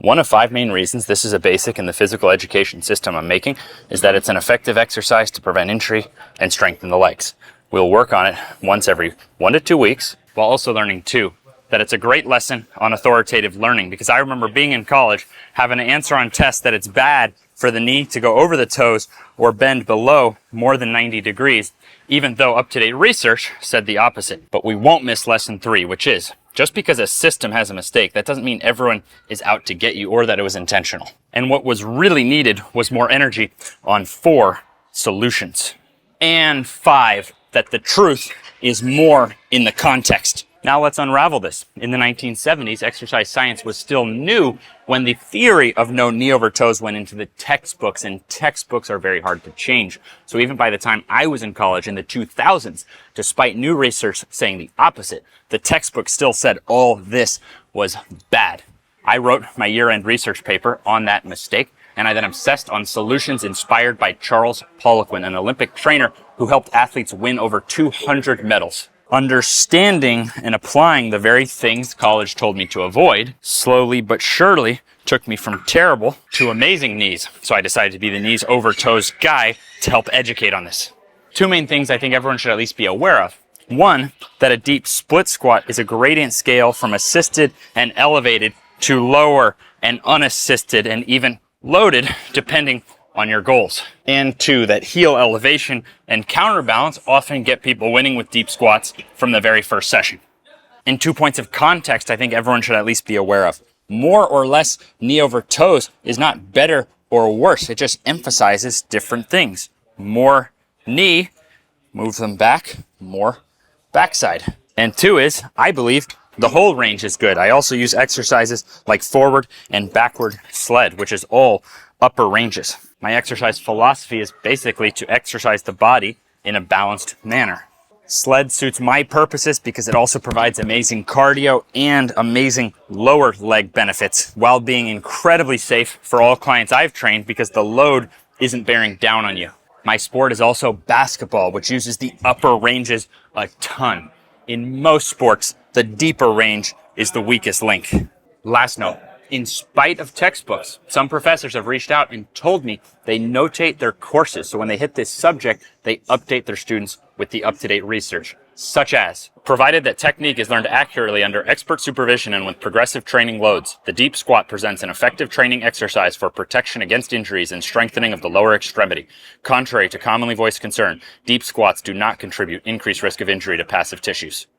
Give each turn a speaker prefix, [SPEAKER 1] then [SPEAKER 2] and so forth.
[SPEAKER 1] One of 5 main reasons this is a basic in the physical education system I'm making is that it's an effective exercise to prevent injury and strengthen the legs. We'll work on it once every 1 to 2 weeks, while also learning too that it's a great lesson on authoritative learning, because I remember being in college having to answer on tests that it's bad for the knee to go over the toes or bend below more than 90 degrees, even though up-to-date research said the opposite. But we won't miss lesson 3, which is, just because a system has a mistake, that doesn't mean everyone is out to get you or that it was intentional. And what was really needed was more energy on 4, solutions. And 5, that the truth is more in the context. Now let's unravel this. In the 1970s, exercise science was still new when the theory of no knee over toes went into the textbooks, and textbooks are very hard to change. So even by the time I was in college in the 2000s, despite new research saying the opposite, the textbook still said all this was bad. I wrote my year-end research paper on that mistake, and I then obsessed on solutions inspired by Charles Poliquin, an Olympic trainer who helped athletes win over 200 medals. Understanding and applying the very things college told me to avoid, slowly but surely took me from terrible to amazing knees. So I decided to be the knees over toes guy to help educate on this. 2 main things I think everyone should at least be aware of. 1, that a deep split squat is a gradient scale from assisted and elevated to lower and unassisted and even loaded depending on your goals. And 2, that heel elevation and counterbalance often get people winning with deep squats from the very first session. And 2 points of context I think everyone should at least be aware of. More or less knee over toes is not better or worse. It just emphasizes different things. More knee, move them back, more backside. And 2 is, I believe, the whole range is good. I also use exercises like forward and backward sled, which is all upper ranges. My exercise philosophy is basically to exercise the body in a balanced manner. Sled suits my purposes because it also provides amazing cardio and amazing lower leg benefits while being incredibly safe for all clients I've trained because the load isn't bearing down on you. My sport is also basketball, which uses the upper ranges a ton. In most sports, the deeper range is the weakest link. Last note. In spite of textbooks, some professors have reached out and told me they notate their courses. So when they hit this subject, they update their students with the up-to-date research, such as, provided that technique is learned accurately under expert supervision and with progressive training loads, the deep squat presents an effective training exercise for protection against injuries and strengthening of the lower extremity. Contrary to commonly voiced concern, deep squats do not contribute increased risk of injury to passive tissues.